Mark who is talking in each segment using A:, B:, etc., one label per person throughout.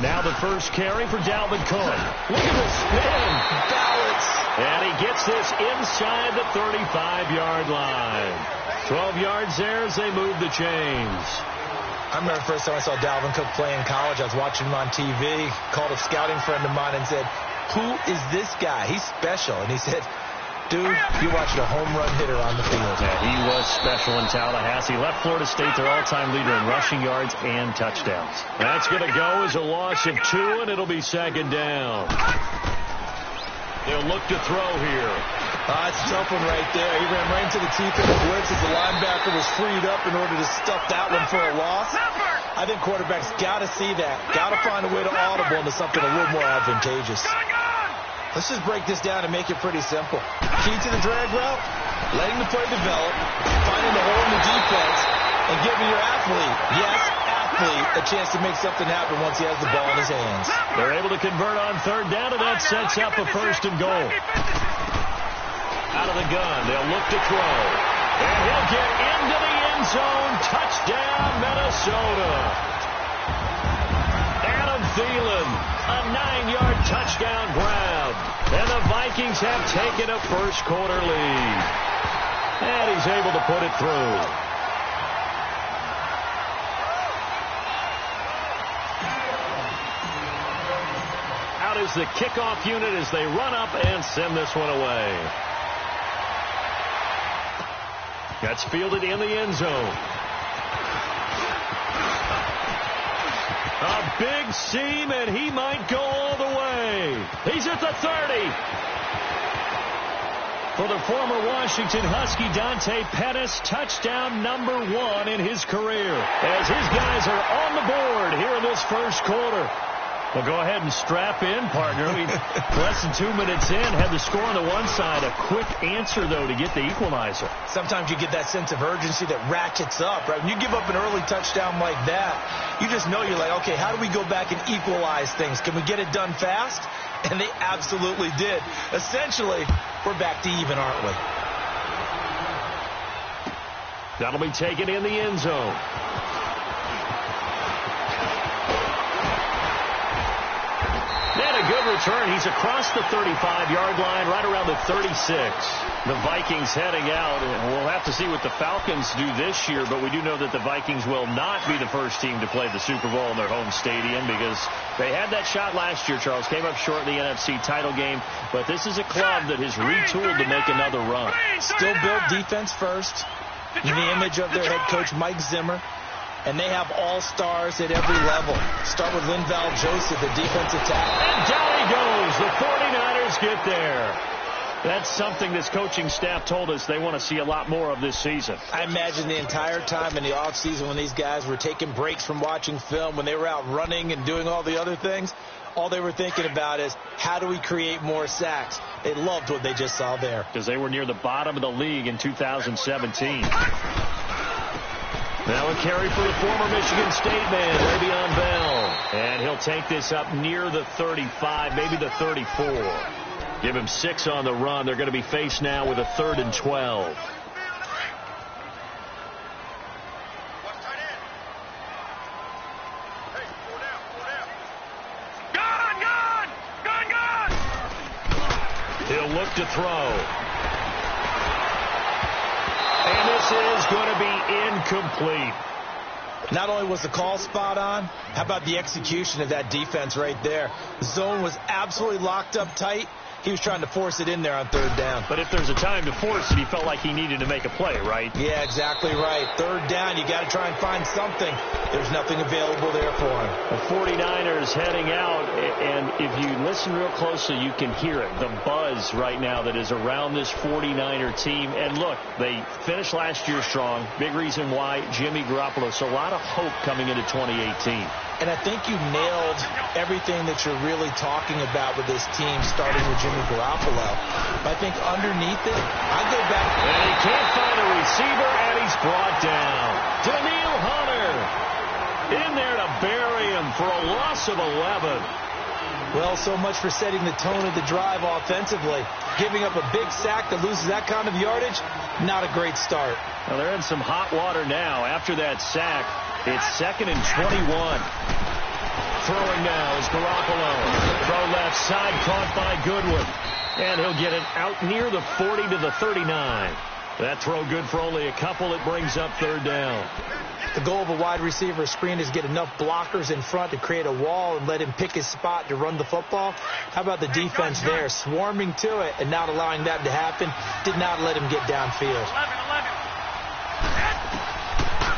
A: Now the first carry for Dalvin Cook. Look at the spin.
B: Balance.
A: And he gets this inside the 35-yard line. 12 yards there as they move the chains.
B: I remember the first time I saw Dalvin Cook play in college. I was watching him on TV. Called a scouting friend of mine and said, "Who is this guy? He's special." And he said, "Dude, you're watching a home run hitter on the field."
A: Yeah, he was special in Tallahassee. Left Florida State their all-time leader in rushing yards and touchdowns. That's going to go as a loss of 2, and it'll be second down. They'll look to throw here.
B: It's a tough one right there. He ran right into the teeth of the blitz as the linebacker was freed up in order to stuff that one for a loss. I think quarterbacks got to see that. Got to find a way to audible into something a little more advantageous. Let's just break this down and make it pretty simple. Key to the drag route, letting the play develop, finding the hole in the defense, and giving your athlete, yes, athlete, a chance to make something happen once he has the ball in his hands.
A: They're able to convert on third down, and that sets up a first and goal. Out of the gun, they'll look to throw. And he'll get into the end zone. Touchdown, Minnesota. Adam Thielen, a 9-yard touchdown grab. And the Vikings have taken a first-quarter lead. And he's able to put it through. Out is the kickoff unit as they run up and send this one away. That's fielded in the end zone. A big seam, and he might go all the way. He's at the 30. For the former Washington Husky, Dante Pettis, touchdown number 1 in his career. As his guys are on the board here in this first quarter. Well, go ahead and strap in, partner. Less than 2 minutes in, had the score on the one side. A quick answer, though, to get the equalizer.
B: Sometimes you get that sense of urgency that ratchets up, right? When you give up an early touchdown like that, you just know you're like, okay, how do we go back and equalize things? Can we get it done fast? And they absolutely did. Essentially, we're back to even, aren't we?
A: That'll be taken in the end zone. And a good return. He's across the 35-yard line, right around the 36. The Vikings heading out. We'll have to see what the Falcons do this year, but we do know that the Vikings will not be the first team to play the Super Bowl in their home stadium because they had that shot last year, Charles. Came up short in the NFC title game, but this is a club that has retooled to make another run.
B: Still build defense first in the image of their head coach, Mike Zimmer. And they have all-stars at every level. Start with Linval Joseph, the defensive tackle.
A: And down he goes. The 49ers get there. That's something this coaching staff told us they want to see a lot more of this season.
B: I imagine the entire time in the offseason when these guys were taking breaks from watching film, when they were out running and doing all the other things, all they were thinking about is, how do we create more sacks? They loved what they just saw there.
A: Because they were near the bottom of the league in 2017. Now a carry for the former Michigan State man, Le'Veon Bell. And he'll take this up near the 35, maybe the 34. Give him 6 on the run. They're going to be faced now with a 3rd and 12. He'll look to throw. And this is going to be incomplete.
B: Not only was the call spot on, how about the execution of that defense right there? The zone was absolutely locked up tight. He was trying to force it in there on 3rd down.
A: But if there's a time to force it, he felt like he needed to make a play, right?
B: Yeah, exactly right. 3rd down, you got to try and find something. There's nothing available there for him.
A: The 49ers heading out, and if you listen real closely, you can hear it. The buzz right now that is around this 49er team. And look, they finished last year strong. Big reason why, Jimmy Garoppolo. So a lot of hope coming into 2018.
B: And I think you nailed everything that you're really talking about with this team, starting with Jimmy Garoppolo. But I think underneath it, I go back.
A: And he can't find a receiver, and he's brought down. Daniil Hunter in there to bury him for a loss of 11.
B: Well, so much for setting the tone of the drive offensively. Giving up a big sack that loses that kind of yardage, not a great start.
A: Well, they're in some hot water now after that sack. It's 2nd and 21. throwing now is Garoppolo. Throw left side, caught by Goodwin. And he'll get it out near the 40 to the 39. That throw good for only a couple. It brings up third down.
B: The goal of a wide receiver screen is get enough blockers in front to create a wall and let him pick his spot to run the football. How about the defense there, swarming to it and not allowing that to happen? Did not let him get downfield.
A: 11.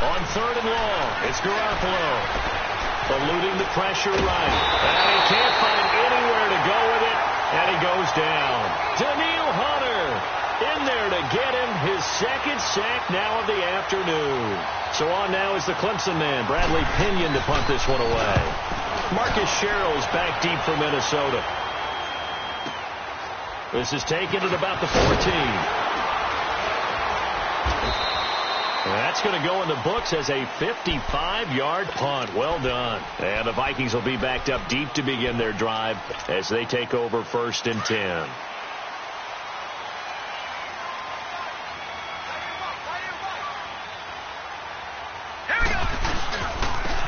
A: On third and long, it's Garoppolo. Eluding the pressure right. And he can't find anywhere to go with it. And he goes down. Daniil Hunter in there to get him his second sack now of the afternoon. So on now is the Clemson man, Bradley Pinion, to punt this one away. Marcus Sherrill's back deep for Minnesota. This is taken at about the 14. That's going to go in the books as a 55-yard punt. Well done. And the Vikings will be backed up deep to begin their drive as they take over 1st and 10.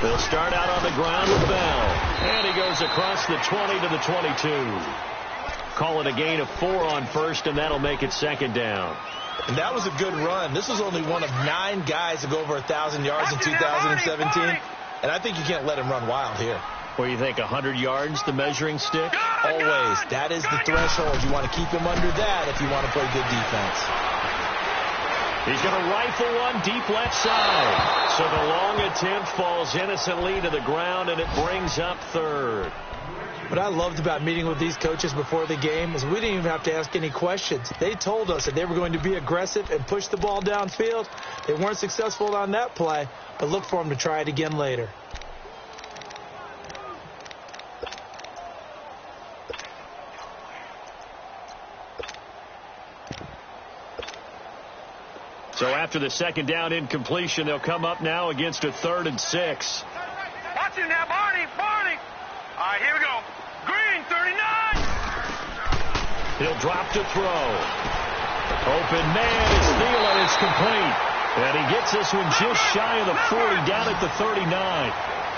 A: They'll start out on the ground with Bell. And he goes across the 20 to the 22. Call it a gain of 4 on first, and that'll make it 2nd down.
B: And that was a good run. This was only one of 9 guys to go over 1,000 yards in 2017. And I think you can't let him run wild here.
A: Where you think 100 yards, the measuring stick?
B: Always. That is the threshold. You want to keep him under that if you want to play good defense.
A: He's going to rifle one deep left side. So the long attempt falls innocently to the ground, and it brings up 3rd.
B: What I loved about meeting with these coaches before the game is we didn't even have to ask any questions. They told us that they were going to be aggressive and push the ball downfield. They weren't successful on that play, but look for them to try it again later.
A: So after the 2nd down incompletion, they'll come up now against a 3rd and 6.
C: Watch him now, Barney. All right, here we go. Green, 39.
A: He'll drop to throw. Open man is Thielen. It's complete. And he gets this one just shy of the 40 down at the 39.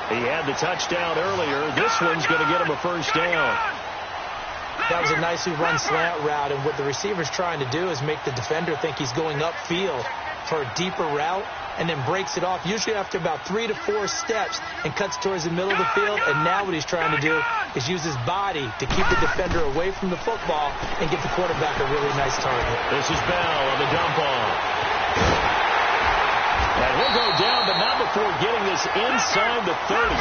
A: He had the touchdown earlier. This one's going to get him a 1st down.
B: That was a nicely run slant route, and what the receiver's trying to do is make the defender think he's going upfield for a deeper route and then breaks it off, usually after about 3 to 4 steps, and cuts towards the middle of the field. And now what he's trying to do is use his body to keep the defender away from the football and get the quarterback a really nice target.
A: This is Bell on the dump off. And he'll go down, but not before getting this inside the 30.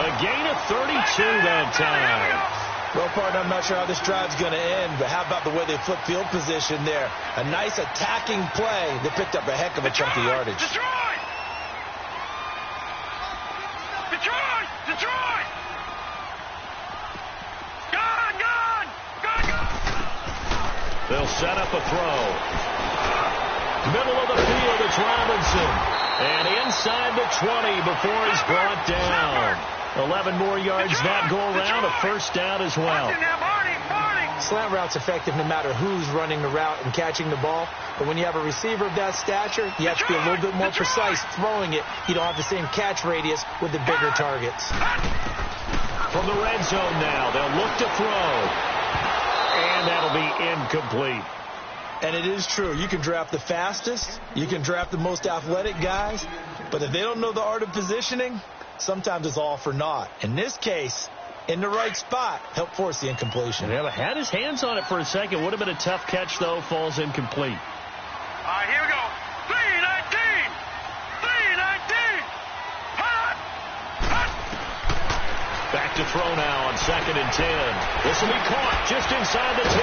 A: A gain of 32 that time.
B: Well, partner, I'm not sure how this drive's going to end, but how about the way they flip field position there? A nice attacking play that picked up a heck of a chunk of yardage.
C: Detroit! Gone!
A: They'll set up a throw. Middle of the field, it's Robinson. And inside the 20 before he's brought down. 11 more yards that go around, a 1st down as well.
B: Slant route's effective no matter who's running the route and catching the ball. But when you have a receiver of that stature, you have to be a little bit more precise throwing it. You don't have the same catch radius with the bigger targets.
A: From the red zone now, they'll look to throw. And that'll be incomplete.
B: And it is true. You can draft the fastest. You can draft the most athletic guys. But if they don't know the art of positioning, sometimes it's all for naught. In this case, in the right spot, helped force the incompletion.
A: Yeah, had his hands on it for a second. Would have been a tough catch, though. Falls incomplete.
C: All right, here we go. 319.
A: Back to throw now on 2nd and 10. This will be caught just inside the 10.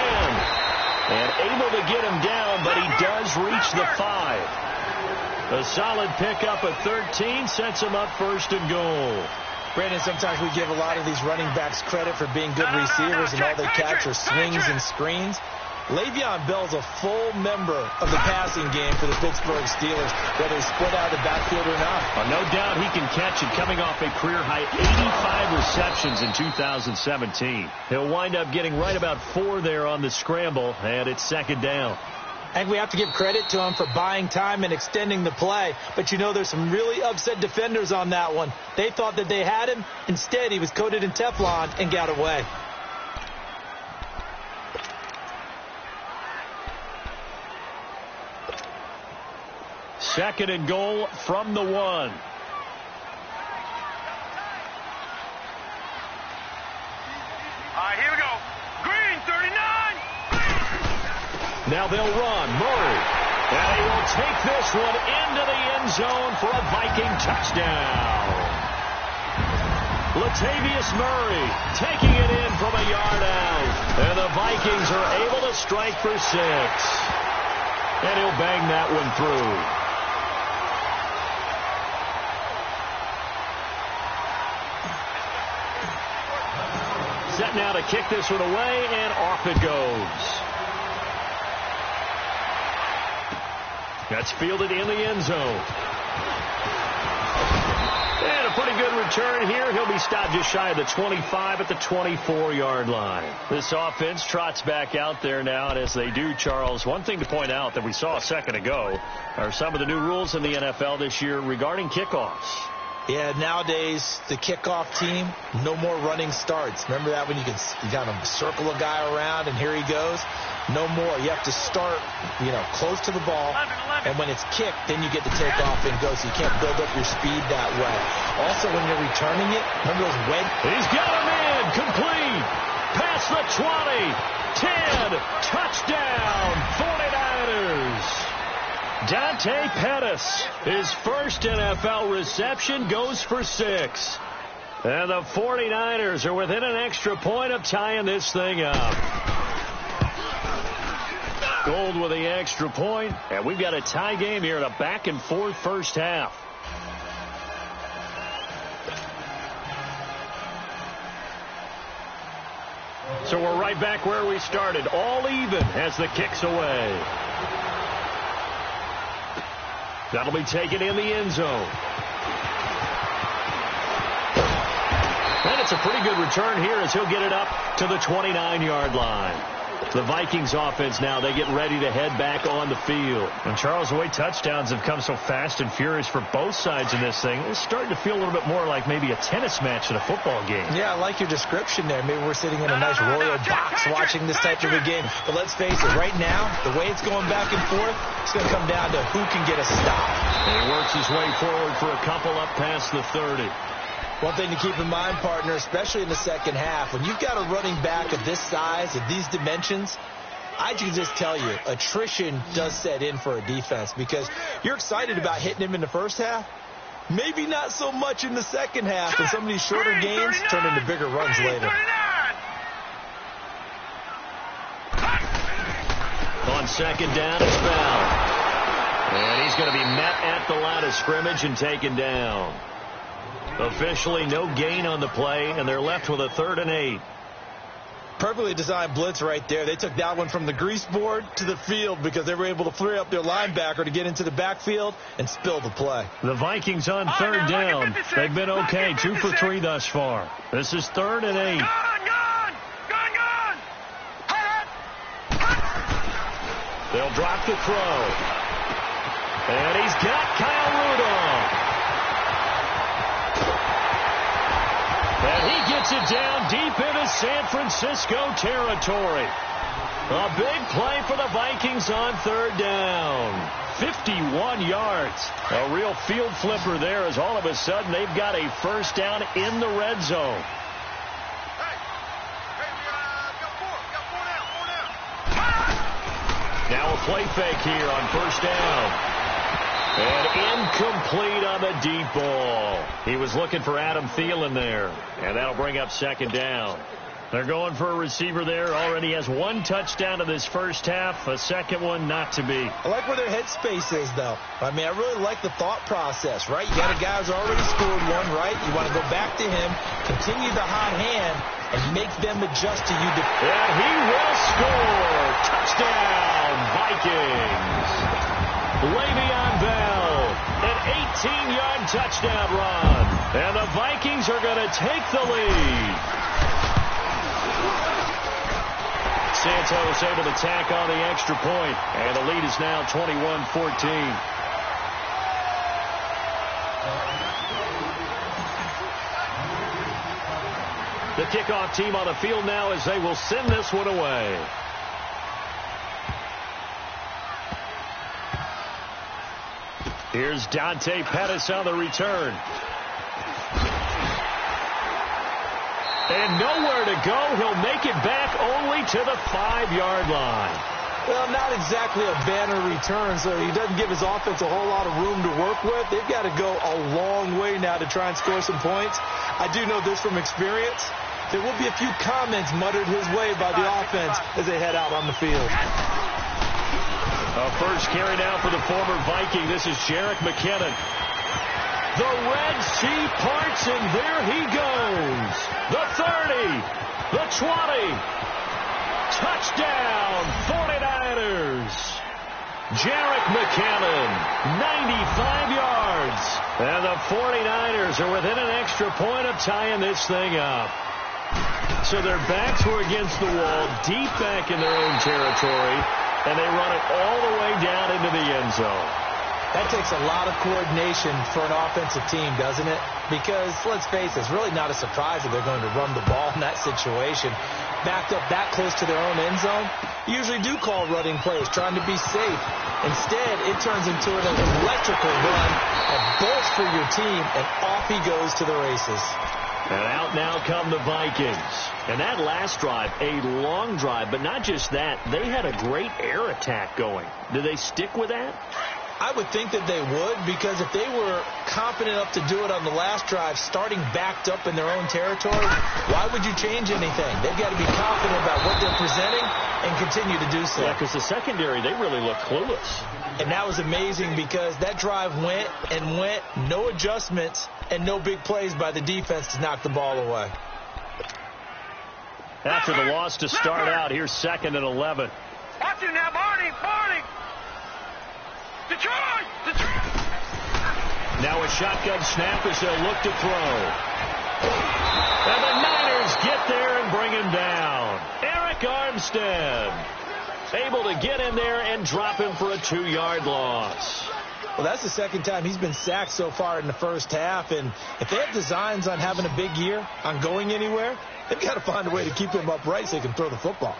A: And able to get him down, but he does reach the 5. A solid pickup at 13 sets him up 1st and goal.
B: Brandon, sometimes we give a lot of these running backs credit for being good receivers, and all they catch are swings and screens. Le'Veon Bell's a full member of the passing game for the Pittsburgh Steelers, whether he's split out of the backfield or not.
A: No doubt he can catch it, coming off a career-high 85 receptions in 2017. He'll wind up getting right about 4 there on the scramble, and it's 2nd down.
B: I think we have to give credit to him for buying time and extending the play. But, you know, there's some really upset defenders on that one. They thought that they had him. Instead, he was coated in Teflon and got away.
A: Second and goal from the 1.
C: All right, here we go. Green, 39.
A: Now they'll run. Murray. And he will take this one into the end zone for a Viking touchdown. Latavius Murray taking it in from a yard out. And the Vikings are able to strike for 6. And he'll bang that one through. Set now to kick this one away, and off it goes. That's fielded in the end zone. And a pretty good return here. He'll be stopped just shy of the 25 at the 24-yard line. This offense trots back out there now, and as they do, Charles, one thing to point out that we saw a second ago are some of the new rules in the NFL this year regarding kickoffs.
B: Yeah, nowadays, the kickoff team, no more running starts. Remember that when you got to circle a guy around and here he goes? No more. You have to start, close to the ball. And when it's kicked, then you get to take off and go. So you can't build up your speed that way. Also, when you're returning it, remember those
A: He's got him in. Complete. Past the 20. 10. Touchdown. 49ers. Dante Pettis, his first NFL reception, goes for 6. And the 49ers are within an extra point of tying this thing up. Gold with the extra point, and we've got a tie game here in a back-and-forth first half. So we're right back where we started, all even as the kick's away. That'll be taken in the end zone. And it's a pretty good return here as he'll get it up to the 29-yard line. The Vikings offense now, they get ready to head back on the field. And Charles, the way touchdowns have come so fast and furious for both sides in this thing, it's starting to feel a little bit more like maybe a tennis match at a football game.
B: Yeah, I like your description there. Maybe we're sitting in a nice royal box watching this type of a game. But let's face it, right now, the way it's going back and forth, it's going to come down to who can get a stop.
A: And he works his way forward for a couple up past the 30.
B: One thing to keep in mind, partner, especially in the second half, when you've got a running back of this size, of these dimensions, I can just tell you, attrition does set in for a defense because you're excited about hitting him in the first half. Maybe not so much in the second half, and some of these shorter gains turn into bigger runs later.
A: On second down, it's Bell. And he's going to be met at the line of scrimmage and taken down. Officially no gain on the play, and they're left with a 3rd and 8.
B: Perfectly designed blitz right there. They took that one from the grease board to the field because they were able to free up their linebacker to get into the backfield and spill the play.
A: The Vikings on 3rd down. They've been okay, 2 for 3 thus far. This is 3rd and 8. They'll drop the throw. And he's got Kyle Rudolph. And he gets it down deep into San Francisco territory. A big play for the Vikings on 3rd down. 51 yards. A real field flipper there as all of a sudden they've got a first down in the red zone. Now a play fake here on first down. And incomplete on the deep ball. He was looking for Adam Thielen there. And that'll bring up second down. They're going for a receiver there. Already has 1 touchdown in this first half. A second one not to be.
B: I like where their headspace is, though. I mean, I really like the thought process, right? You got a guy who's already scored one, right? You want to go back to him, continue the hot hand, and make them adjust to you.
A: And he will score. Touchdown, Vikings. Le'Veon Bell, an 18-yard touchdown run. And the Vikings are going to take the lead. Santos able to tack on the extra point, and the lead is now 21-14. The kickoff team on the field now as they will send this one away. Here's Dante Pettis on the return. And nowhere to go. He'll make it back only to the 5-yard line.
B: Well, not exactly a banner return, so he doesn't give his offense a whole lot of room to work with. They've got to go a long way now to try and score some points. I do know this from experience. There will be a few comments muttered his way by the offense as they head out on the field.
A: First carry now for the former Viking. This is Jerick McKinnon. The Red Sea parts, and there he goes. The 30, the 20. Touchdown, 49ers. Jerick McKinnon, 95 yards. And the 49ers are within an extra point of tying this thing up. So their backs were against the wall, deep back in their own territory, and they run it all the way down into the end zone.
B: That takes a lot of coordination for an offensive team, doesn't it? Because, let's face it, it's really not a surprise that they're going to run the ball in that situation. Backed up that close to their own end zone, you usually do call running plays, trying to be safe. Instead, it turns into an electrical run that bolts for your team, and off he goes to the races.
A: And out now come the Vikings. And that last drive, a long drive, but not just that. They had a great air attack going. Did they stick with that?
B: I would think that they would, because if they were confident enough to do it on the last drive, starting backed up in their own territory, why would you change anything? They've got to be confident about what they're presenting and continue to do so.
A: Yeah, because the secondary, they really look clueless.
B: And that was amazing because that drive went and went, no adjustments, and no big plays by the defense to knock the ball away.
A: After the loss to start out, here's 2nd and 11.
C: Watch him now, Barney. Detroit!
A: Now a shotgun snap as they'll look to throw. And the Niners get there and bring him down. Eric Armstead able to get in there and drop him for a 2-yard loss.
B: Well, that's the second time he's been sacked so far in the first half, and if they have designs on having a big year, on going anywhere, they've got to find a way to keep him upright so he can throw the football.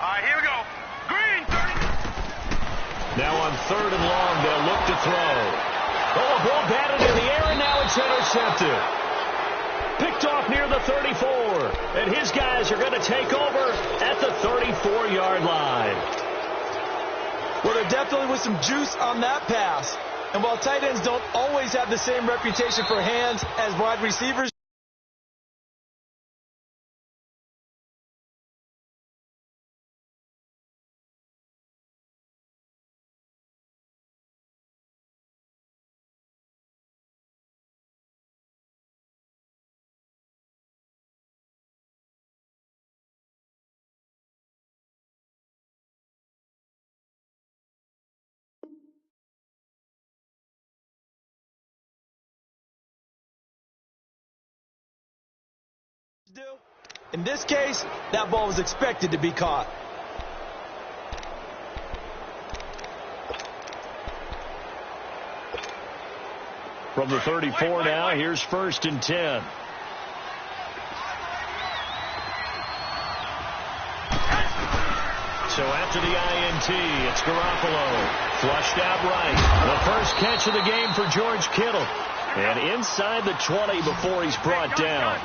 C: All right, here we go. Green, 30.
A: Now on 3rd and long, they'll look to throw. Oh, a ball batted in the air, and now it's intercepted. Picked off near the 34, and his guys are going to take over at the 34-yard line.
B: Well, there definitely was some juice on that pass. And while tight ends don't always have the same reputation for hands as wide receivers, in this case, that ball was expected to be caught.
A: From the 34 now, here's 1st and 10. So after the INT, it's Garoppolo. Flushed out right. The first catch of the game for George Kittle. And inside the 20 before he's brought down.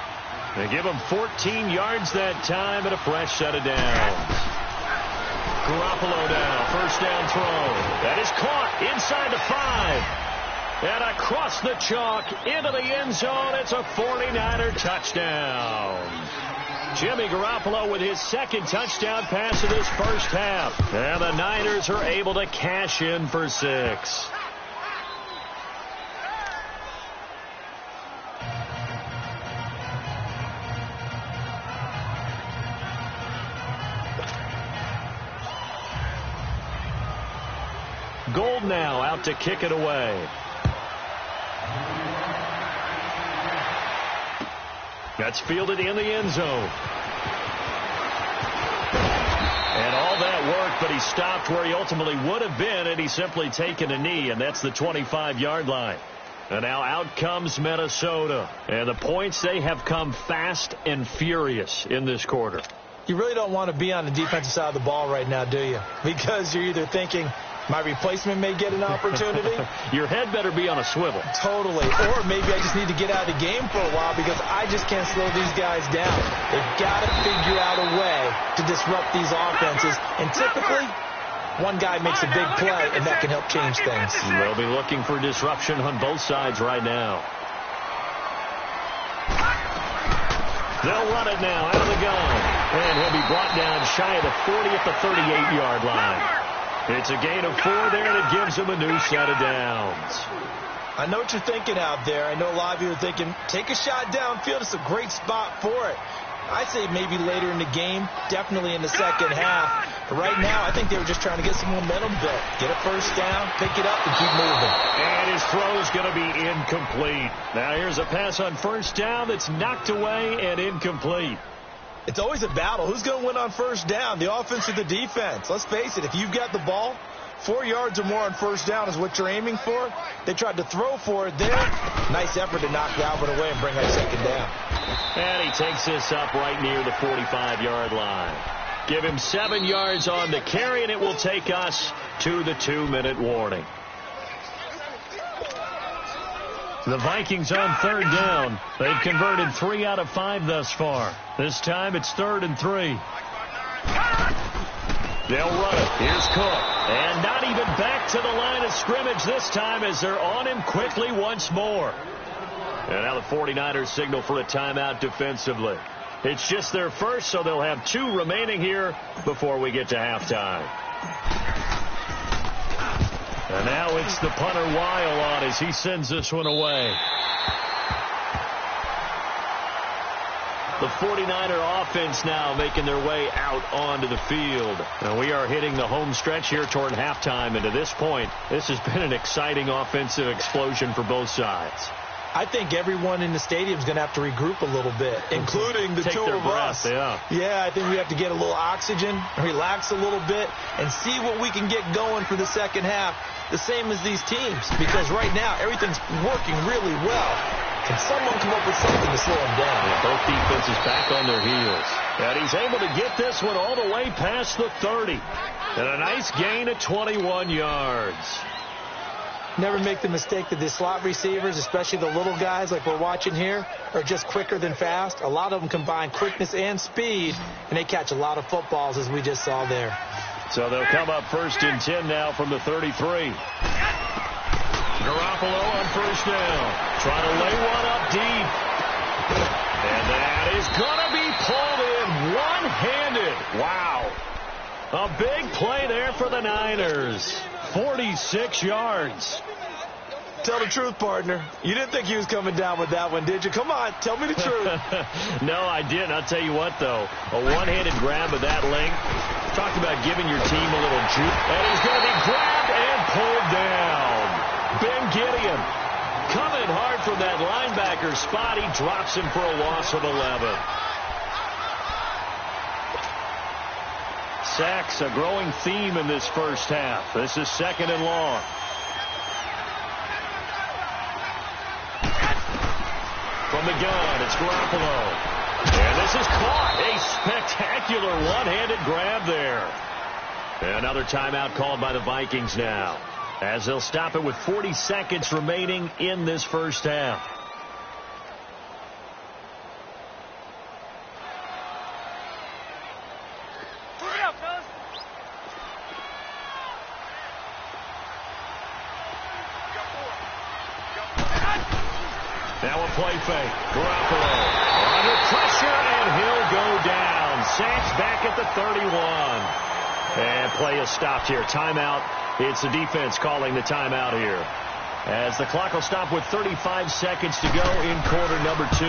A: They give him 14 yards that time and a fresh set of downs. Garoppolo now, first down throw. That is caught inside the 5. And across the chalk into the end zone. It's a 49er touchdown. Jimmy Garoppolo with his 2nd touchdown pass of this first half. And the Niners are able to cash in for 6. Gold now out to kick it away. That's fielded in the end zone. And all that work, but he stopped where he ultimately would have been had he simply taken a knee, and that's the 25-yard line. And now out comes Minnesota. And the points, they have come fast and furious in this quarter.
B: You really don't want to be on the defensive side of the ball right now, do you? Because you're either thinking, my replacement may get an opportunity.
A: Your head better be on a swivel.
B: Totally. Or maybe I just need to get out of the game for a while because I just can't slow these guys down. They've got to figure out a way to disrupt these offenses. And typically, one guy makes a big play, and that can help change things.
A: They'll be looking for disruption on both sides right now. They'll run it now out of the gun. And he'll be brought down shy of the 40 at the 38-yard line. It's a gain of 4 there that gives him a new set of downs.
B: I know what you're thinking out there. I know a lot of you are thinking, take a shot downfield. It's a great spot for it. I'd say maybe later in the game, definitely in the second half. But right now, I think they were just trying to get some momentum built. Get a first down, pick it up, and keep moving.
A: And his throw's going to be incomplete. Now here's a pass on first down that's knocked away and incomplete.
B: It's always a battle. Who's going to win on first down, the offense or the defense? Let's face it, if you've got the ball, 4 yards or more on first down is what you're aiming for. They tried to throw for it there. Nice effort to knock that one away and bring up second down.
A: And he takes this up right near the 45-yard line. Give him 7 yards on the carry, and it will take us to the 2-minute warning. The Vikings on third down. They've converted 3 out of 5 thus far. This time it's 3rd and 3. They'll run it. Here's Cook. And not even back to the line of scrimmage this time as they're on him quickly once more. And now the 49ers signal for a timeout defensively. It's just their first, so they'll have 2 remaining here before we get to halftime. And now it's the punter Weil on as he sends this one away. The 49er offense now making their way out onto the field. And we are hitting the home stretch here toward halftime. And to this point, this has been an exciting offensive explosion for both sides.
B: I think everyone in the stadium is going to have to regroup a little bit, including the
A: Take
B: 2
A: their
B: of
A: breath,
B: us.
A: Yeah,
B: I think we have to get a little oxygen, relax a little bit, and see what we can get going for the second half, the same as these teams. Because right now, everything's working really well. Can someone come up with something to slow them down?
A: Yeah, both defenses back on their heels. And he's able to get this one all the way past the 30. And a nice gain of 21 yards.
B: Never make the mistake that the slot receivers, especially the little guys like we're watching here, are just quicker than fast. A lot of them combine quickness and speed, and they catch a lot of footballs, as we just saw there.
A: So they'll come up 1st and 10 now from the 33. Garoppolo on first down. Trying to lay one up deep. And that is going to be pulled in one-handed. Wow. A big play there for the Niners. 46 yards.
B: Tell the truth, partner. You didn't think he was coming down with that one, did you? Come on, tell me the truth.
A: No, I didn't. I'll tell you what, though. A one-handed grab of that length. Talked about giving your team a little juke. And he's going to be grabbed and pulled down. Ben Gideon coming hard from that linebacker spot. He drops him for a loss of 11. Sacks, a growing theme in this first half. This is 2nd and long. From the gun, it's Garoppolo. And this is caught. A spectacular one-handed grab there. Another timeout called by the Vikings now, as they'll stop it with 40 seconds remaining in this first half. Now a play fake. Garoppolo under pressure, and he'll go down. Sacks back at the 31. And play is stopped here. Timeout. It's the defense calling the timeout here, as the clock will stop with 35 seconds to go in quarter number 2.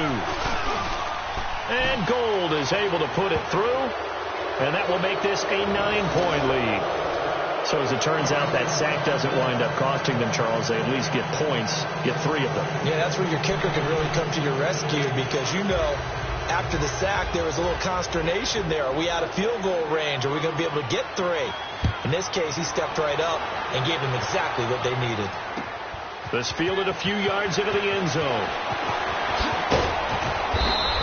A: And Gold is able to put it through, and that will make this a 9-point lead. So as it turns out, that sack doesn't wind up costing them, Charles. They at least get points, get 3 of them.
B: Yeah, that's where your kicker can really come to your rescue, because you know After the sack, there was a little consternation there. Are we out of field goal range? Are we going to be able to get 3? In this case, he stepped right up and gave them exactly what they needed.
A: This fielded a few yards into the end zone.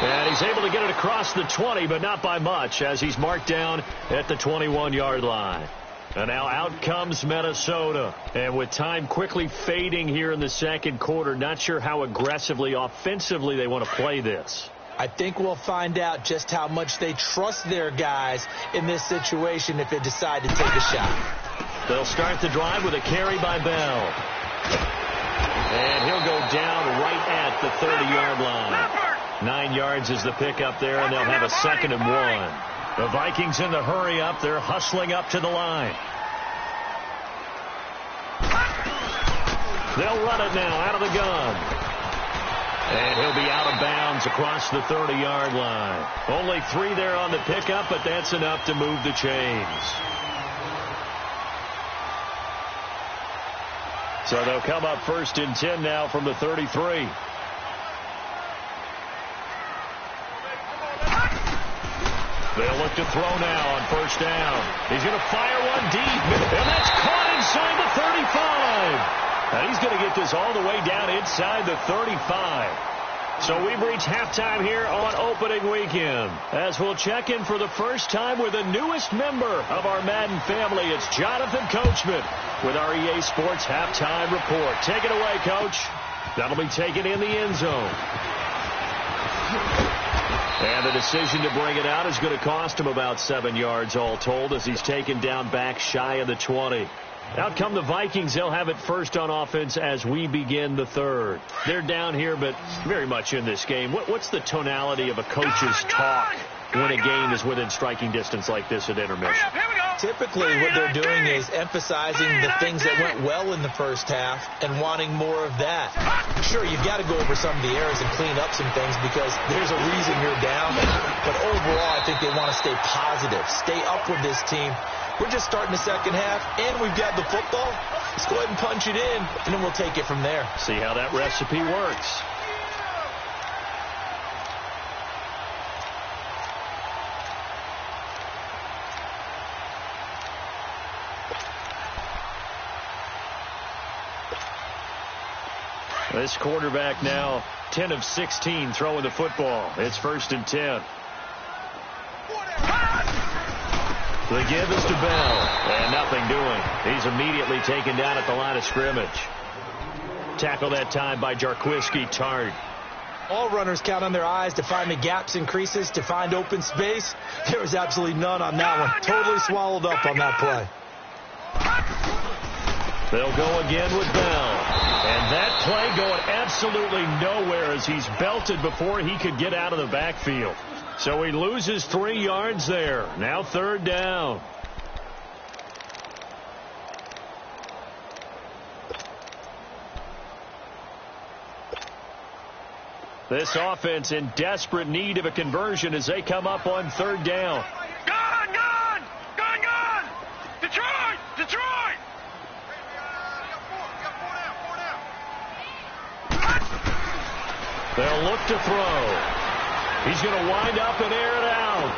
A: And he's able to get it across the 20, but not by much, as he's marked down at the 21-yard line. And now out comes Minnesota. And with time quickly fading here in the second quarter, not sure how aggressively, offensively they want to play this.
B: I think we'll find out just how much they trust their guys in this situation if they decide to take a shot.
A: They'll start the drive with a carry by Bell. And he'll go down right at the 30-yard line. 9 yards is the pickup there, and they'll have a 2nd and 1. The Vikings in the hurry up. They're hustling up to the line. They'll run it now out of the gun. And he'll be out of bounds across the 30-yard line. Only 3 there on the pickup, but that's enough to move the chains. So they'll come up 1st and 10 now from the 33. They'll look to throw now on 1st down. He's going to fire one deep, and that's caught inside the 35. And he's going to get this all the way down inside the 35. So we've reached halftime here on opening weekend. As we'll check in for the first time with the newest member of our Madden family, it's Jonathan Coachman with our EA Sports Halftime Report. Take it away, Coach. That'll be taken in the end zone. And the decision to bring it out is going to cost him about 7 yards all told, as he's taken down back shy of the 20. Out come the Vikings. They'll have it first on offense as we begin the third. They're down here, but very much in this game. What's the tonality of a coach's talk when a game is within striking distance like this at intermission?
B: Typically, what they're doing is emphasizing the things that went well in the first half and wanting more of that. Sure, you've got to go over some of the errors and clean up some things because there's a reason you're down. But overall, I think they want to stay positive, stay up with this team. We're just starting the second half, and we've got the football. Let's go ahead and punch it in, and then we'll take it from there.
A: See how that recipe works. This quarterback now 10 of 16 throwing the football. It's 1st and 10. The give is to Bell, and nothing doing. He's immediately taken down at the line of scrimmage. Tackle that time by Jarquiski Tart.
B: All runners count on their eyes to find the gaps and creases, to find open space. There was absolutely none on that one. Totally swallowed up on that play.
A: They'll go again with Bell. And that play going absolutely nowhere as he's belted before he could get out of the backfield. So he loses 3 yards there. Now 3rd down. This offense in desperate need of a conversion as they come up on 3rd down.
C: Gone! Gone! Gone! Gone! Detroit! Detroit!
A: They'll look to throw. He's going to wind up and air it out.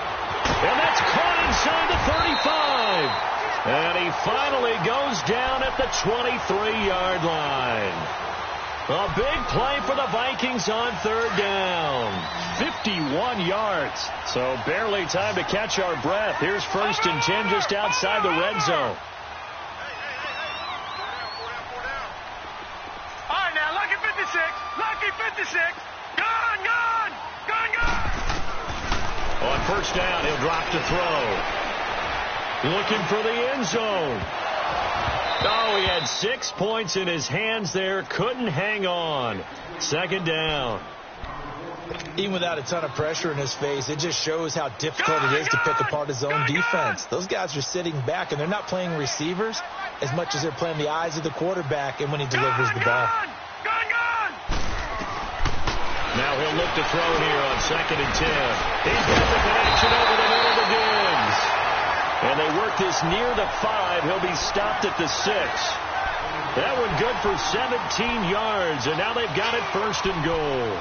A: And that's caught inside the 35. And he finally goes down at the 23-yard line. A big play for the Vikings on 3rd down. 51 yards. So barely time to catch our breath. Here's 1st and 10 just outside the red zone.
C: All right, now, lucky 56. Lucky 56. Gone, gone, gone, gone.
A: On 1st down, he'll drop to throw. Looking for the end zone. Oh, he had 6 points in his hands there. Couldn't hang on. 2nd down.
B: Even without a ton of pressure in his face, it just shows how difficult it is to pick apart his own defense. Those guys are sitting back, and they're not playing receivers as much as they're playing the eyes of the quarterback and when he delivers the ball.
A: Now he'll look to throw here on 2nd and 10. He's got the connection over the middle to Diggs. And they work this near the 5. He'll be stopped at the 6. That one good for 17 yards, and now they've got it 1st and goal.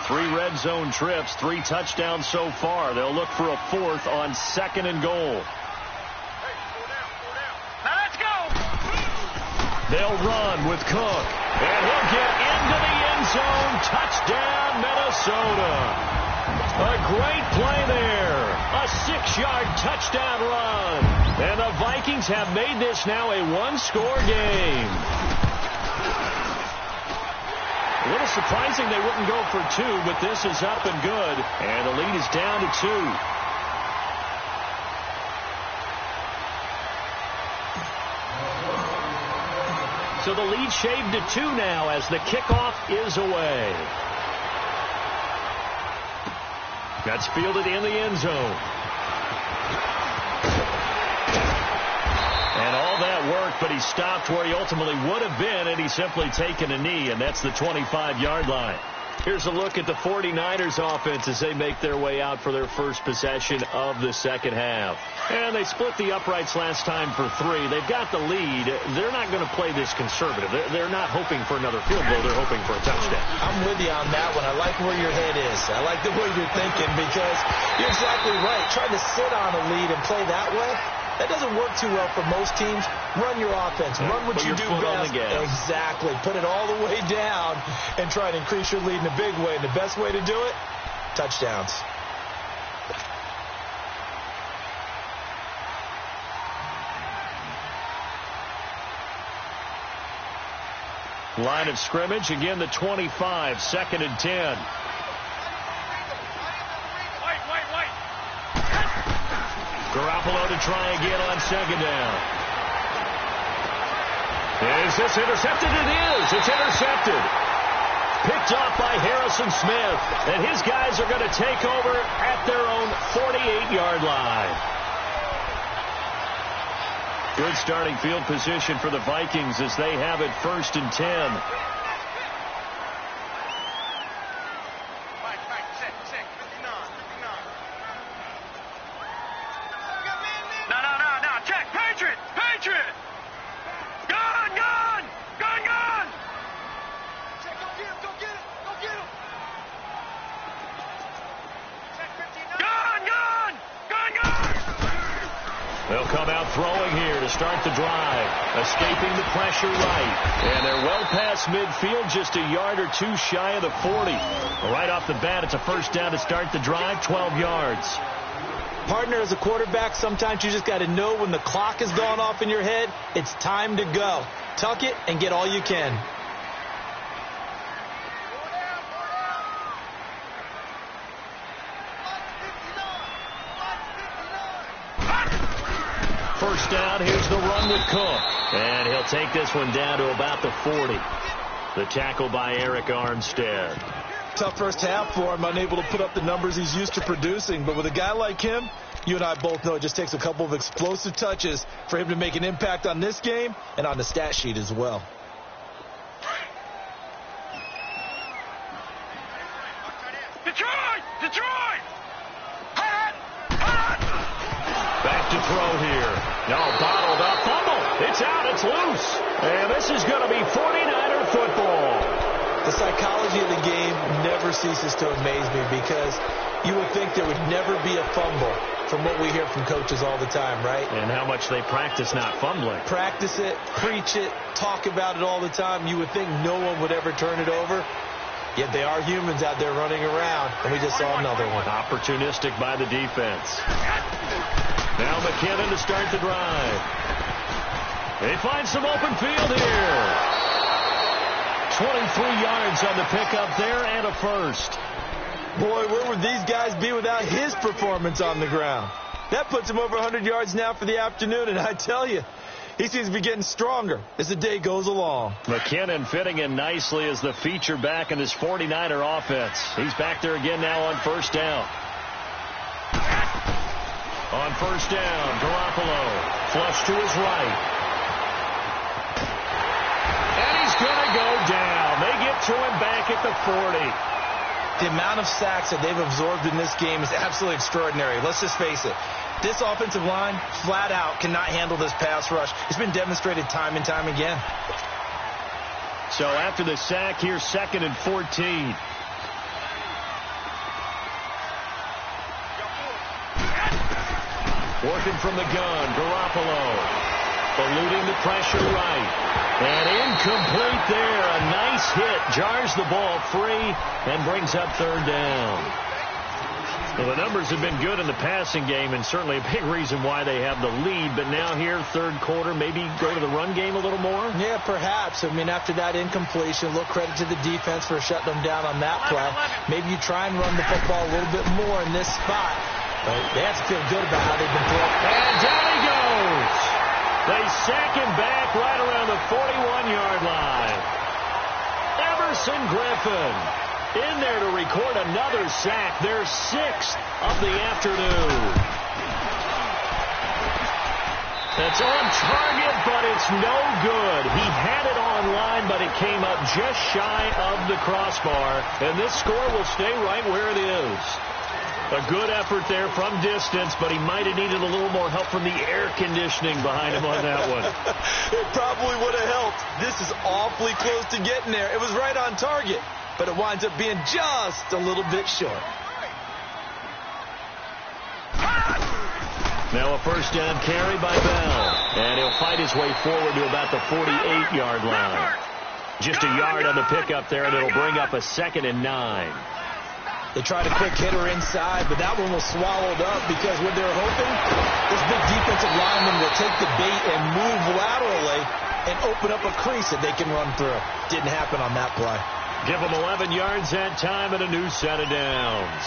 A: 3 red zone trips, 3 touchdowns so far. They'll look for a 4th on 2nd and goal.
C: Now let's go.
A: They'll run with Cook, and he'll get into the end zone. Touchdown, Minnesota. A great play there. A 6-yard touchdown run. And the Vikings have made this now a 1-score game. A little surprising they wouldn't go for 2, but this is up and good. And the lead is down to 2. So the lead shaved to 2 now as the kickoff is away. That's fielded in the end zone. And all that work, but he stopped where he ultimately would have been, and he's simply taken a knee, and that's the 25-yard line. Here's a look at the 49ers offense as they make their way out for their first possession of the second half. And they split the uprights last time for 3. They've got the lead. They're not going to play this conservative. They're not hoping for another field goal. They're hoping for a touchdown.
B: I'm with you on that one. I like where your head is. I like the way you're thinking because you're exactly right. Trying to sit on a lead and play that way, that doesn't work too well for most teams. Run your offense. Run what you do best. Exactly. Put it all the way down and try to increase your lead in a big way. And the best way to do it, touchdowns.
A: Line of scrimmage, again the 25, 2nd and 10.
C: Wait.
A: Garoppolo to try again on 2nd down. Is this intercepted? It is. It's intercepted. Picked off by Harrison Smith. And his guys are going to take over at their own 48-yard line. Good starting field position for the Vikings as they have it 1st and 10.
C: No. Check. Patriot. Gun. Check, go get him. Check 59. Gun.
A: They'll come out throwing here to start the drive. Escaping the pressure right. And they're well past midfield, just a yard or 2 shy of the 40. Right off the bat, it's a 1st down to start the drive, 12 yards.
B: Partner, as a quarterback, sometimes you just got to know when the clock has gone off in your head, it's time to go. Tuck it and get all you can.
A: First down, here's the run with Cook. And he'll take this one down to about the 40. The tackle by Eric Armstead.
B: Tough first half for him, unable to put up the numbers he's used to producing. But with a guy like him, you and I both know it just takes a couple of explosive touches for him to make an impact on this game and on the stat sheet as well.
C: Detroit!
A: Back to throw here. No, bottled up. Fumble. It's out. It's loose. And this is going to be 49er football.
B: The psychology of the game never ceases to amaze me because you would think there would never be a fumble from what we hear from coaches all the time, right?
A: And how much they practice not fumbling.
B: Practice it, preach it, talk about it all the time. You would think no one would ever turn it over. Yet they are humans out there running around, and we just saw another one.
A: Opportunistic by the defense. Now McKinnon to start the drive. They find some open field here. 23 yards on the pickup there and a first.
B: Boy, where would these guys be without his performance on the ground? That puts him over 100 yards now for the afternoon, and I tell you, he seems to be getting stronger as the day goes along.
A: McKinnon fitting in nicely as the feature back in this 49er offense. He's back there again now on first down. On first down, Garoppolo flush to his right. And he's going to go down. They get to him back at the 40.
B: The amount of sacks that they've absorbed in this game is absolutely extraordinary. Let's just face it. This offensive line, flat out, cannot handle this pass rush. It's been demonstrated time and time again.
A: So after the sack here, 2nd and 14. Working from the gun, Garoppolo. Eluding the pressure right. And incomplete there. A nice hit. Jars the ball free and brings up third down. Well, the numbers have been good in the passing game and certainly a big reason why they have the lead. But now here, third quarter, maybe go to the run game a little more?
B: Yeah, perhaps. I mean, after that incompletion, a little credit to the defense for shutting them down on that play. Maybe you try and run the football a little bit more in this spot. But they have to feel good about how they've been throwing.
A: And down he goes. They sack him back right around the 41-yard line. Everson Griffin in there to record another sack. Their 6th of the afternoon. That's on target, but it's no good. He had it on line, but it came up just shy of the crossbar. And this score will stay right where it is. A good effort there from distance, but he might have needed a little more help from the air conditioning behind him on that one.
B: It probably would have helped. This is awfully close to getting there. It was right on target, but it winds up being just a little bit short.
A: Now a first down carry by Bell, and he'll fight his way forward to about the 48-yard line. Just a yard on the pickup there, and it'll bring up a 2nd and 9.
B: They tried a quick hitter inside, but that one was swallowed up because what they're hoping, this big defensive lineman will take the bait and move laterally and open up a crease that they can run through. Didn't happen on that play.
A: Give them 11 yards that time and a new set of downs.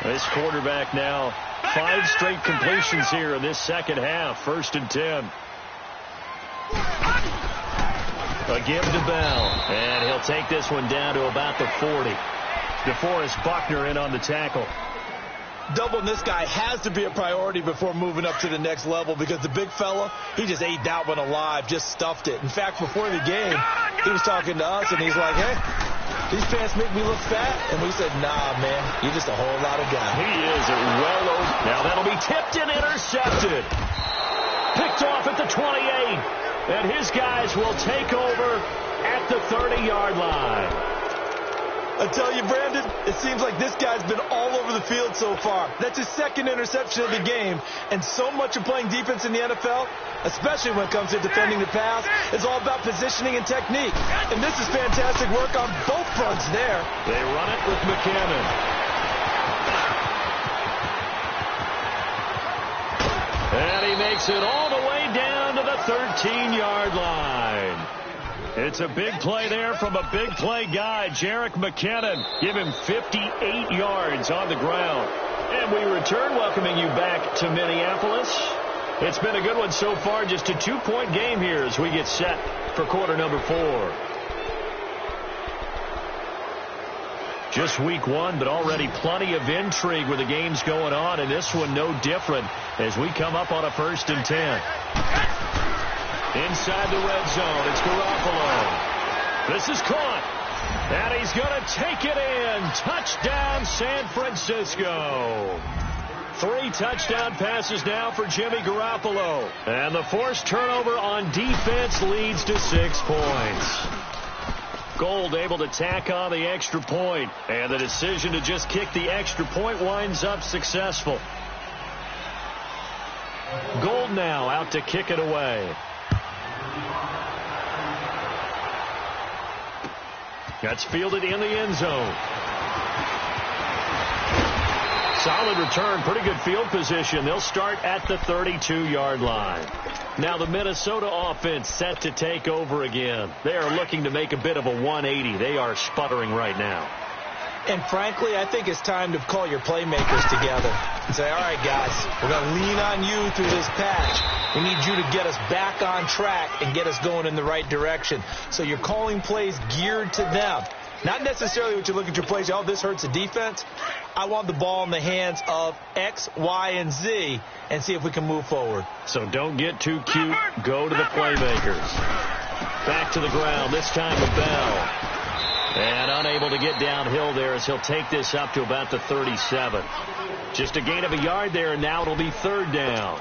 A: This quarterback now 5 straight completions here in this second half. 1st and 10. A give to Bell, and he'll take this one down to about the 40. DeForest Buckner in on the tackle.
B: Doubling this guy has to be a priority before moving up to the next level because the big fella, he just ate that one alive, just stuffed it. In fact, before the game, he was talking to us, and he's like, hey, these pants make me look fat. And we said, nah, man, you're just a whole lot of guy.
A: He is well over. Now that'll be tipped and intercepted. Picked off at the 28. And his guys will take over at the 30-yard line.
B: I tell you, Brandon, it seems like this guy's been all over the field so far. That's his 2nd interception of the game. And so much of playing defense in the NFL, especially when it comes to defending the pass, is all about positioning and technique. And this is fantastic work on both fronts there.
A: They run it with McCammon. And he makes it all the way down to the 13-yard line. It's a big play there from a big play guy, Jerick McKinnon. Give him 58 yards on the ground. And we return, welcoming you back to Minneapolis. It's been a good one so far, just a 2-point game here as we get set for quarter number 4. Just week 1, but already plenty of intrigue with the games going on, and this one no different as we come up on a 1st and 10. Inside the red zone, it's Garoppolo. This is caught. And he's going to take it in. Touchdown, San Francisco. 3 touchdown passes now for Jimmy Garoppolo. And the forced turnover on defense leads to 6 points. Gold able to tack on the extra point. And the decision to just kick the extra point winds up successful. Gold now out to kick it away. That's fielded in the end zone. Solid return, pretty good field position. They'll start at the 32-yard line. Now the Minnesota offense set to take over again. They are looking to make a bit of a 180. They are sputtering right now.
B: And frankly, I think it's time to call your playmakers together and say, all right, guys, we're going to lean on you through this patch. We need you to get us back on track and get us going in the right direction. So you're calling plays geared to them. Not necessarily what you look at your plays, oh, this hurts the defense. I want the ball in the hands of X, Y, and Z and see if we can move forward.
A: So don't get too cute. Go to the playmakers. Back to the ground, this time to Bell. And unable to get downhill there as he'll take this up to about the 37. Just a gain of a yard there, and now it'll be 3rd down.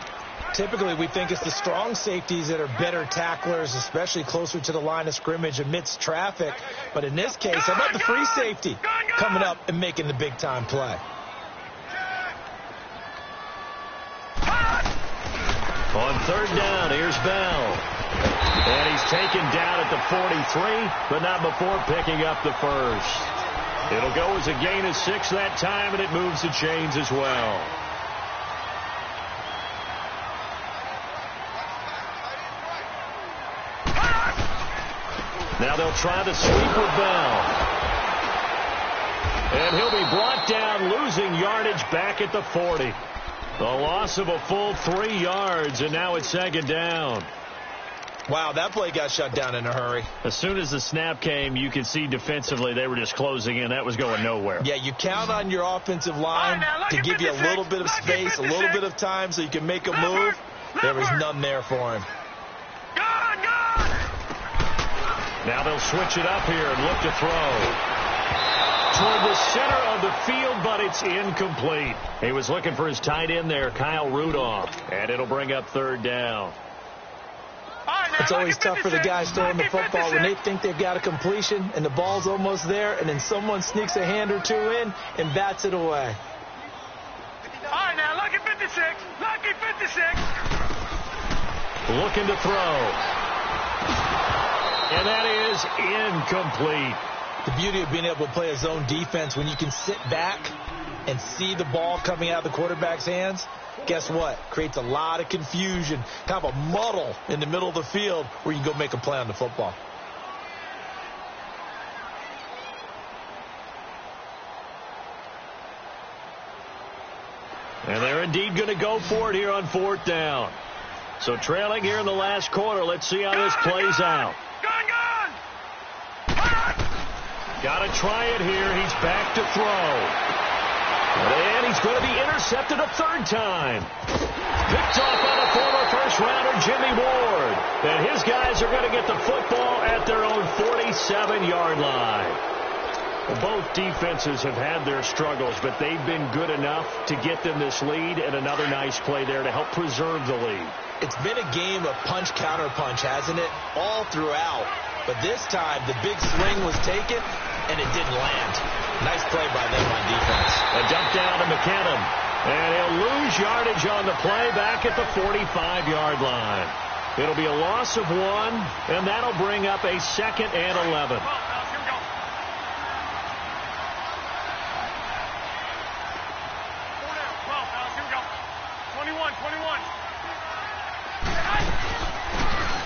B: Typically, we think it's the strong safeties that are better tacklers, especially closer to the line of scrimmage amidst traffic. But in this case, how about the free safety coming up and making the big-time play?
A: third down. Here's Bell. And he's taken down at the 43, but not before picking up the first. It'll go as a gain of 6 that time, and it moves the chains as well. Now they'll try to sweep with Bell. And he'll be brought down, losing yardage back at the 40. The loss of a full 3 yards, and now it's second down.
B: Wow, that play got shut down in a hurry.
A: As soon as the snap came, you could see defensively they were just closing in. That was going nowhere.
B: Yeah, you count on your offensive line to give you a little bit of space, a little bit of time so you can make a move. There was none there for him.
A: Now they'll switch it up here and look to throw. Toward the center of the field, but it's incomplete. He was looking for his tight end there, Kyle Rudolph. And it'll bring up third down.
B: It's always tough for the guys throwing the football when they think they've got a completion and the ball's almost there, and then someone sneaks a hand or two in and bats it away.
C: All right, now, lucky 56. Lucky 56.
A: Looking to throw. And that is incomplete.
B: The beauty of being able to play a zone defense when you can sit back and see the ball coming out of the quarterback's hands, guess what? Creates a lot of confusion, kind of a muddle in the middle of the field where you can go make a play on the football.
A: And they're indeed going to go for it here on fourth down. So trailing here in the last quarter, let's see how this plays out. Got to try it here. He's back to throw. And he's going to be intercepted a third time. Picked off by the former first-rounder Jimmy Ward. And his guys are going to get the football at their own 47-yard line. Well, both defenses have had their struggles, but they've been good enough to get them this lead, and another nice play there to help preserve the lead.
B: It's been a game of punch-counter-punch, hasn't it? All throughout. But this time, the big swing was taken, and it didn't land. Nice play by them on defense.
A: A dump down to McKinnon. And he'll lose yardage on the play back at the 45-yard line. It'll be a loss of 1, and that'll bring up a 2nd and 11.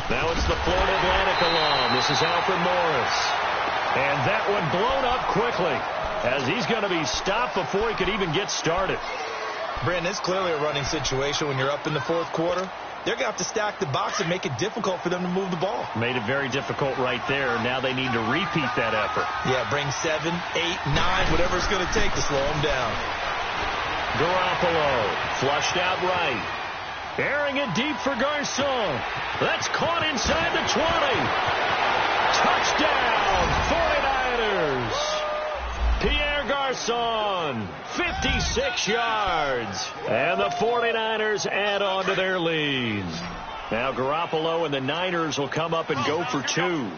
A: Now it's the Florida Atlantic alum. This is Alfred Morris. And that one blown up quickly as he's going to be stopped before he could even get started.
B: Brandon, it's clearly a running situation when you're up in the fourth quarter. They're going to have to stack the box and make it difficult for them to move the ball.
A: Made it very difficult right there. Now they need to repeat that effort.
B: Yeah, bring 7, 8, 9, whatever it's going to take to slow them down.
A: Garoppolo flushed out right. Airing it deep for Garcon. That's caught inside the 20. Touchdown, 49ers. Pierre Garcon, 56 yards. And the 49ers add on to their lead. Now Garoppolo and the Niners will come up and go for 2.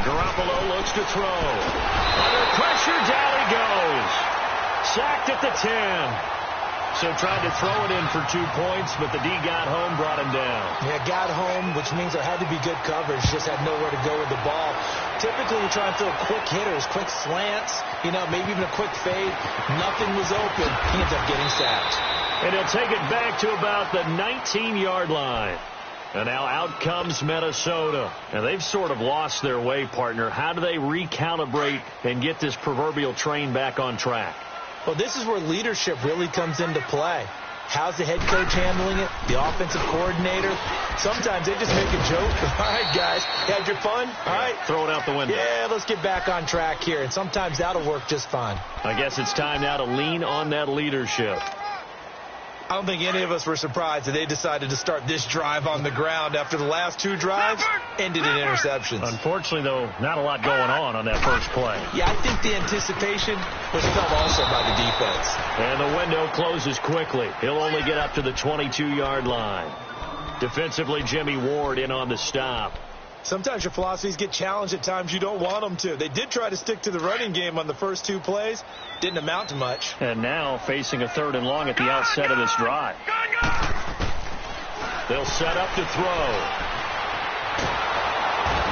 A: Garoppolo looks to throw. Under pressure, down he goes. Sacked at the 10. So tried to throw it in for 2 points, but the D got home, brought him down.
B: Yeah, got home, which means there had to be good coverage. Just had nowhere to go with the ball. Typically, you try and throw quick hitters, quick slants, maybe even a quick fade. Nothing was open. He ends up getting sacked.
A: And he'll take it back to about the 19-yard line. And now out comes Minnesota. And they've sort of lost their way, partner. How do they recalibrate and get this proverbial train back on track?
B: Well, this is where leadership really comes into play. How's the head coach handling it? The offensive coordinator? Sometimes they just make a joke. All right, guys, had your fun? All right.
A: Throw it out the window.
B: Yeah, let's get back on track here. And sometimes that'll work just fine.
A: I guess it's time now to lean on that leadership.
B: I don't think any of us were surprised that they decided to start this drive on the ground after the last 2 drives ended in interceptions.
A: Unfortunately, though, not a lot going on that first play.
B: Yeah, I think the anticipation was felt also by the defense.
A: And the window closes quickly. He'll only get up to the 22-yard line. Defensively, Jimmy Ward in on the stop.
B: Sometimes your philosophies get challenged at times you don't want them to. They did try to stick to the running game on the first 2 plays. Didn't amount to much.
A: And now facing a 3rd and long at the outset of this drive. They'll set up to throw.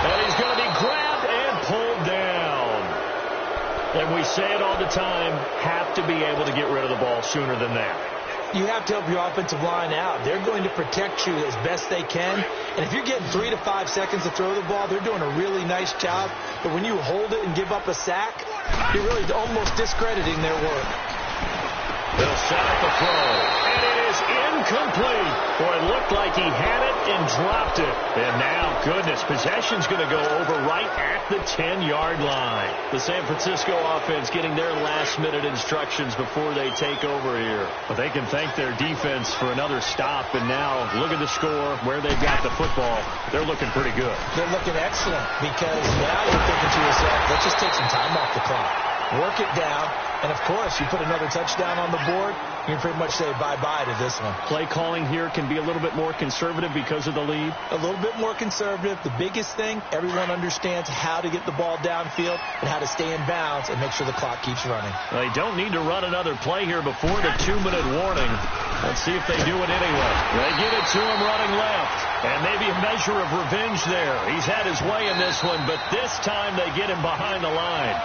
A: And he's going to be grabbed and pulled down. And we say it all the time, have to be able to get rid of the ball sooner than that.
B: You have to help your offensive line out. They're going to protect you as best they can. And if you're getting 3 to 5 seconds to throw the ball, they're doing a really nice job. But when you hold it and give up a sack, you're really almost discrediting their work.
A: They'll set up the throw. And it is incomplete. Boy, it looked like he had it and dropped it. And now, goodness, possession's going to go over right at the 10-yard line. The San Francisco offense getting their last-minute instructions before they take over here. But they can thank their defense for another stop. And now, look at the score, where they've got the football. They're looking pretty good.
B: They're looking excellent because now you're thinking to yourself, let's just take some time off the clock. Work it down. And, of course, you put another touchdown on the board, you can pretty much say bye-bye to this one.
A: Play calling here can be a little bit more conservative because of the lead.
B: A little bit more conservative. The biggest thing, everyone understands how to get the ball downfield and how to stay in bounds and make sure the clock keeps running.
A: They don't need to run another play here before the 2-minute warning. Let's see if they do it anyway. They give it to him running left. And maybe a measure of revenge there. He's had his way in this one, but this time they get him behind the line.